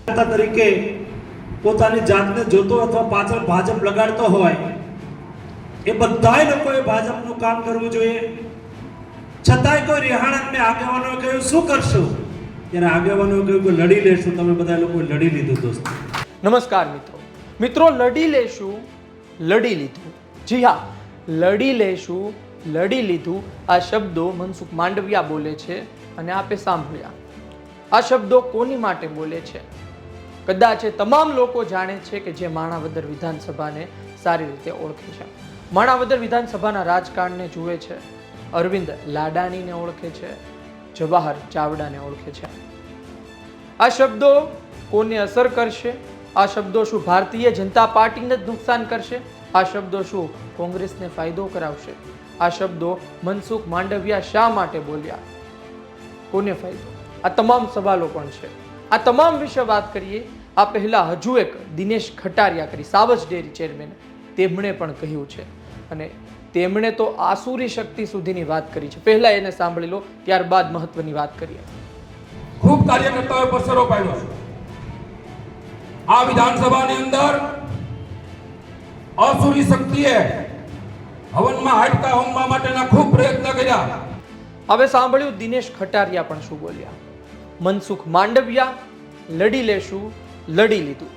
તરીકે પોતાની જાતને જોતો અથવા પાછળ ભાજપ લગાડતો હોય એ બધાય લોકોએ ભાજપનું કામ કરવું જોઈએ. છતાંય કોઈ રિહાણા મેં આગેવાનોએ કહ્યું શું કરશું, ત્યારે આગેવાનોએ કહ્યું કે લડી લેશું. તમે બધા લોકોએ લડી લીધું દોસ્તો. નમસ્કાર મિત્રો, લડી લેશું, લડી લીધું. જી હા, લડી લેશું, લડી લીધું. આ શબ્દો મનસુખ માંડવિયા બોલે છે અને આપે સાંભળ્યા. આ શબ્દો કોની માટે બોલે છે? કદાચ એ તમામ લોકો જાણે છે કે જે માણાવદર વિધાનસભાને સારી રીતે ઓળખે છે, માણાવદર વિધાનસભાના રાજકારણને જુએ છે, અરવિંદ લાડાણીને ઓળખે છે, જવાહર ચાવડાને ઓળખે છે. આ શબ્દો કોને અસર કરશે? આ શબ્દો શું ભારતીય જનતા પાર્ટીને જ નુકસાન કરશે? આ શબ્દો શું કોંગ્રેસને ફાયદો કરાવશે? આ શબ્દો મનસુખ માંડવિયા શા માટે બોલ્યા? કોને ફાયદો? આ તમામ સવાલો પણ છે. આ તમામ વિશે વાત કરીએ. આ પહેલા હજુ એક દિનેશ ખટારિયા કરી, સાવજ ડેરી ચેરમેન, તેમણે પણ કહ્યું છે અને તેમણે તો આસુરી શક્તિ સુધીની વાત કરી છે. પહેલા એને સાંભળી લો, ત્યારબાદ મહત્વની વાત કરીએ. ખૂબ કાર્યકર્તાઓએ પસરો પાડ્યો છે. આ વિધાનસભાની અંદર આસુરી શક્તિએ હવનમાં હાડકા હોમવા માટેના ખૂબ પ્રયત્ન કર્યા. હવે સાંભળ્યું દિનેશ ખટારિયા પણ શું બોલ્યા. મનસુખ માંડવિયા લડી લેશું, લડી લીધું.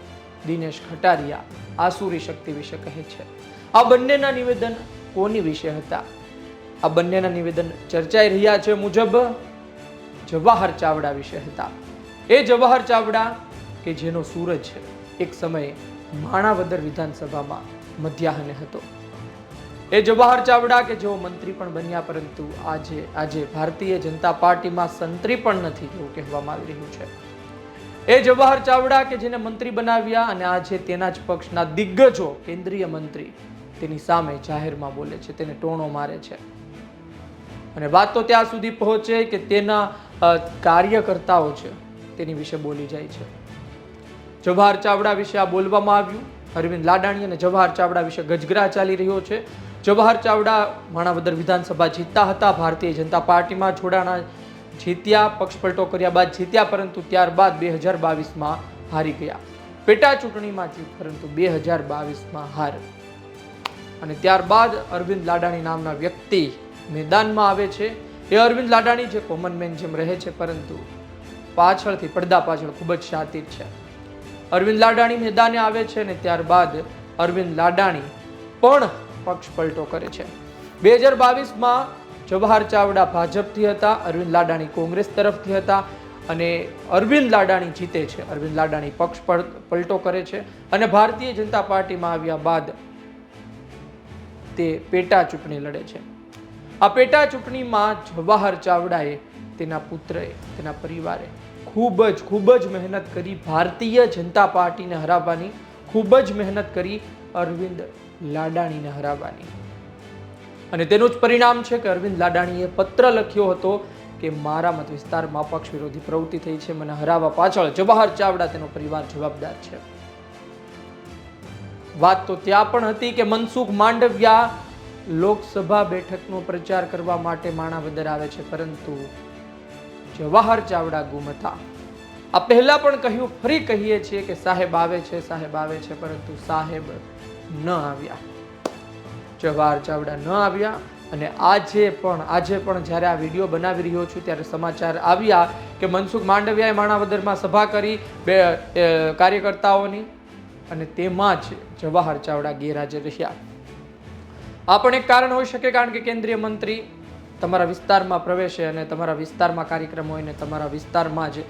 દિનેશ ખટારિયા આસુરી શક્તિ વિશે કહે છે. આ બંનેના નિવેદન કોની વિશે હતા? આ બંનેના નિવેદન ચર્ચાઈ રહ્યા છે મુજબ જવાહર ચાવડા વિશે હતા. એ જવાહર ચાવડા કે જેનો સૂરજ એક સમયે માણાવદર વિધાનસભામાં મધ્યાહને હતો. એ જવાહર ચાવડા કે જેઓ મંત્રી પણ બન્યા, પરંતુ આજે ભારતીય જનતા પાર્ટીમાં સંત્રી પણ નથી એવું કહેવામાં આવી રહ્યું છે. એ જવાહર ચાવડા કે જેને મંત્રી બનાવ્યા અને આજે તેના જ પક્ષના દિગ્ગજો, કેન્દ્રીય મંત્રી તેની સામે જાહેરમાં બોલે છે, તેને ટોણો મારે છે અને વાત તો ત્યાં સુધી પહોંચે કે તેના કાર્યકર્તાઓ છે તેની વિશે બોલી જાય છે. જવાહર ચાવડા વિશે આ બોલવામાં આવ્યું. અરવિંદ લાડાણી અને જવાહર ચાવડા વિશે ગજગરા ચાલી રહ્યો છે. જવાહર ચાવડા માણાવદર વિધાનસભા જીતતા હતા, ભારતીય જનતા પાર્ટીમાં જોડાણા, જીત્યા, પક્ષ પલટો કર્યા બાદ જીત્યા, પરંતુ ત્યારબાદ 2022માં હારી ગયા. પેટા ચૂંટણીમાં જીત, પરંતુ 2022માં હાર. અને ત્યારબાદ અરવિંદ લાડાણી નામના વ્યક્તિ મેદાનમાં આવે છે. એ અરવિંદ લાડાણી જે કોમન મેન જેમ રહે છે, પરંતુ પાછળથી પડદા પાછળ ખૂબ જ શાતિર છે. અરવિંદ લાડાણી મેદાને આવે છે અને ત્યારબાદ અરવિંદ લાડાણી પણ પક્ષ પલટો કરે છે. 2022માં જવાહર ચાવડા ભાજપથી હતા, અરવિંદ લાડાણી કોંગ્રેસ તરફથી હતા અને અરવિંદ લાડાણી જીતે છે. અરવિંદ લાડાણી પક્ષ પલટો કરે છે અને ભારતીય જનતા પાર્ટીમાં આવ્યા બાદ તે પેટા ચૂંટણી લડે છે. આ પેટા ચૂંટણીમાં જવાહર ચાવડાએ, તેના પુત્રએ, તેના પરિવારે ખૂબ જ મહેનત કરી ભારતીય જનતા પાર્ટીને હરાવવાની, ખૂબ જ મહેનત કરી અરવિંદ લાડાણીને હરાવવાની. અને તેનું જ પરિણામ છે કે અરવિંદ લાડાણીએ પત્ર લખ્યો હતો કે મારા મત વિસ્તારમાં પક્ષ વિરોધી પ્રવૃત્તિ થઈ છે, મને હરાવવા પાછળ જવાહર ચાવડા, તેનો પરિવાર જવાબદાર છે. વાત તો ત્યાં પણ હતી કે મનસુખ માંડવિયા લોકસભા બેઠકનો પ્રચાર કરવા માટે માણાવદર આવે છે, પરંતુ જવાહર ચાવડા ગુમ હતા. આ પહેલા પણ કહ્યું, ફરી કહીએ છીએ કે સાહેબ આવે છે, સાહેબ આવે છે, પરંતુ સાહેબ ન આવ્યા. જવાહર ચાવડા ન આવ્યા. અને આજે પણ જ્યારે આ વિડીયો બનાવી રહ્યો છું ત્યારે સમાચાર આવ્યા કે મનસુખ માંડવિયાએ માણાવદરમાં સભા કરી કાર્યકર્તાઓની અને તેમાં જ જવાહર ચાવડા ગેરહાજર રહ્યા. આ પણ એક કારણ હોઈ શકે, કારણ કે કેન્દ્રીય મંત્રી તમારા વિસ્તારમાં પ્રવેશે અને તમારા વિસ્તારમાં કાર્યક્રમ હોય ને તમારા વિસ્તારમાં જ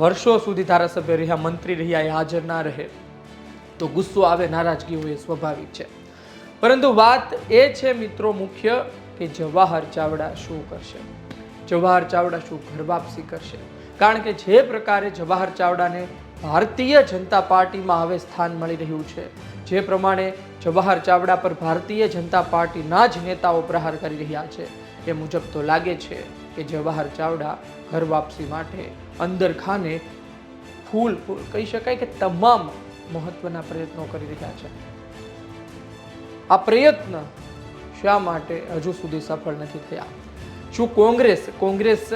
વર્ષો સુધી ધારાસભ્ય રહ્યા, મંત્રી રહ્યા, એ હાજર ના રહે તો ગુસ્સો આવે, નારાજગી હોય, સ્વાભાવિક છે. પરંતુ વાત એ છે મિત્રો મુખ્ય કે જવાહર ચાવડા શું કરશે? જવાહર ચાવડા શું ઘર વાપસી કરશે? કારણ કે જે પ્રકારે જવાહર ચાવડાને ભારતીય જનતા પાર્ટીમાં હવે સ્થાન મળી રહ્યું છે, જે પ્રમાણે જવાહર ચાવડા પર ભારતીય જનતા પાર્ટીના જ નેતાઓ પ્રહાર કરી રહ્યા છે, એ મુજબ તો લાગે છે કે જવાહર ચાવડા ઘર વાપસી માટે અંદર ખાને ફૂલ કહી શકાય કે તમામ મહત્વના પ્રયત્નો કરી રહ્યા છે. આ પ્રયત્ન શા માટે હજુ સુધી સફળ નથી થયા? શું કોંગ્રેસ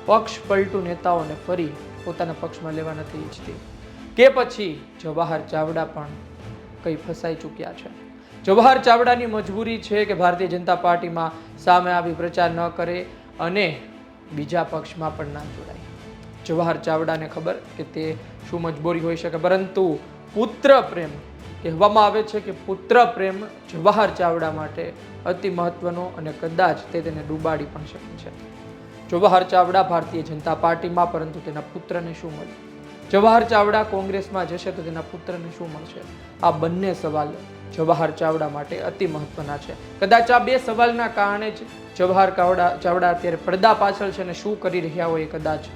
પક્ષ પલટુ નેતાઓને ફરી પોતાના પક્ષમાં લેવા નથી ઈચ્છતી? કે પછી જવાહર ચાવડા પણ કઈ ફસાઈ ચૂક્યા છે? જવાહર ચાવડાની મજબૂરી છે કે ભારતીય જનતા પાર્ટીમાં સામે આવી પ્રચાર ન કરે અને બીજા પક્ષમાં પણ ના જોડાય. જવાહર ચાવડાને ખબર કે તે શું મજબૂરી હોઈ શકે, પરંતુ પુત્ર પ્રેમ કહેવામાં આવે છે કે પુત્ર પ્રેમ જવાહર ચાવડા માટે અતિ મહત્વનો અને કદાચ તે તેને ડૂબાડી પણ શકે છે. જવાહર ચાવડા ભારતીય જનતા પાર્ટીમાં, પરંતુ તેના પુત્રને શું મળ્યું? જવાહર ચાવડા કોંગ્રેસમાં જશે તો તેના પુત્રને શું મળશે? આ બંને સવાલ જવાહર ચાવડા માટે અતિ મહત્વના છે. કદાચ આ બે સવાલના કારણે જ જવાહર ચાવડા અત્યારે પડદા પાછળ છે અને શું કરી રહ્યા હોય એ કદાચ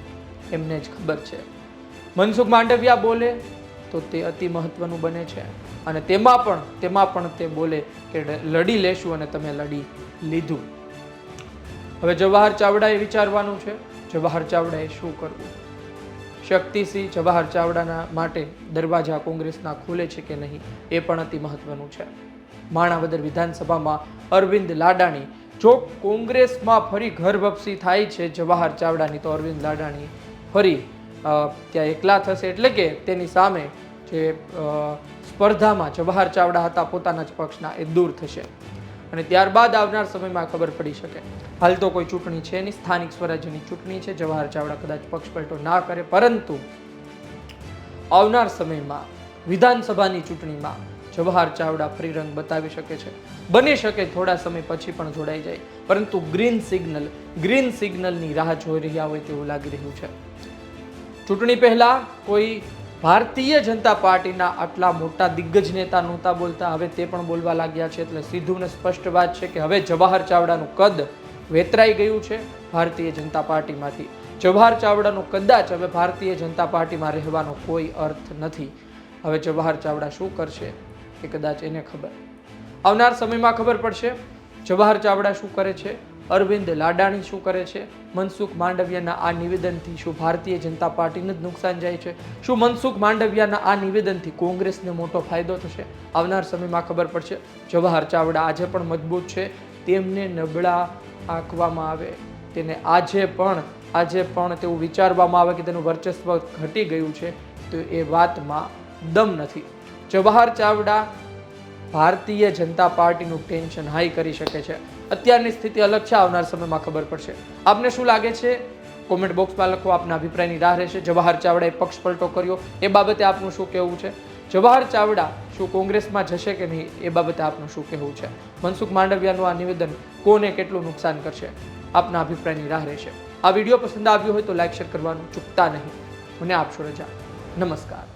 એમને જ ખબર છે. મનસુખ માંડવિયા બોલે તો તે અતિ મહત્વનું બને છે અને તેમાં પણ તે બોલે કે લડી લેશું અને તમે લડી લીધું. હવે જવાહર ચાવડાએ વિચારવાનું છે જવાહર ચાવડાએ શું કરવું. શક્તિસિંહ જવાહર ચાવડાના માટે દરવાજા કોંગ્રેસના ખુલે છે કે નહીં એ પણ અતિ મહત્વનું છે. માણાવદર વિધાનસભામાં અરવિંદ લાડાણી, જો કોંગ્રેસમાં ફરી ઘર વપસી થાય છે જવાહર ચાવડાની, તો અરવિંદ લાડાણી ફરી ત્યાં એકલા થશે, એટલે કે તેની સામે જે સ્પર્ધામાં જવાહર ચાવડા હતા પોતાના જ પક્ષના, એ દૂર થશે અને ત્યારબાદ આવનાર સમયમાં ખબર પડી શકે. હાલ તો કોઈ ચૂંટણી છે નહીં, સ્થાનિક સ્વરાજ્યની ચૂંટણી છે, જવાહર ચાવડા કદાચ પક્ષ પલટો ના કરે, પરંતુ આવનાર સમયમાં વિધાનસભાની ચૂંટણીમાં જવાહર ચાવડા ફરી રંગ બતાવી શકે છે. બની શકે થોડા સમય પછી પણ જોડાઈ જાય, પરંતુ ગ્રીન સિગ્નલની રાહ જોઈ રહ્યા હોય તેવું લાગી રહ્યું છે. ચૂંટણી પહેલા કોઈ ભારતીય જનતા પાર્ટીના આટલા મોટા દિગ્ગજ નેતા નહોતા બોલતા, હવે તે પણ બોલવા લાગ્યા છે. એટલે સીધું ને સ્પષ્ટ વાત છે કે હવે જવાહર ચાવડાનું કદ વેતરાઈ ગયું છે ભારતીય જનતા પાર્ટીમાંથી. જવાહર ચાવડાનું કદાચ હવે ભારતીય જનતા પાર્ટીમાં રહેવાનો કોઈ અર્થ નથી. હવે જવાહર ચાવડા શું કરશે એ કદાચ એને ખબર. આવનાર સમયમાં ખબર પડશે જવાહર ચાવડા શું કરે છે, અરવિંદ લાડાણી શું કરે છે. મનસુખ માંડવિયાના આ નિવેદનથી શું ભારતીય જનતા પાર્ટીને જ નુકસાન જાય છે? શું મનસુખ માંડવિયાના આ નિવેદનથી કોંગ્રેસને મોટો ફાયદો થશે? આવનાર સમયમાં ખબર પડશે. જવાહર ચાવડા આજે પણ મજબૂત છે, તેમને નબળા આંકવામાં આવે, તેને આજે પણ તેવું વિચારવામાં આવે કે તેનું વર્ચસ્વ ઘટી ગયું છે, તો એ વાતમાં દમ નથી. જવાહર ચાવડા ભારતીય જનતા પાર્ટીનું ટેન્શન હાઈ કરી શકે છે. અત્યારની સ્થિતિ અલગ છે, આવનાર સમયમાં ખબર પડશે. આપને શું લાગે છે? કોમેન્ટ બોક્સમાં લખો. આપના અભિપ્રાયની રાહ રહેશે. જવાહર ચાવડાએ પક્ષ પલટો કર્યો એ બાબતે આપનું શું કહેવું છે? જવાહર ચાવડા શું કોંગ્રેસમાં જશે કે નહીં એ બાબતે આપનું શું કહેવું છે? મનસુખ માંડવિયાનું આ નિવેદન કોને કેટલું નુકસાન કરશે? આપના અભિપ્રાયની રાહ રહેશે. આ વિડીયો પસંદ આવ્યો હોય તો લાઈક શેર કરવાનું ચૂકતા નહીં. મને આપશો રજા. નમસ્કાર.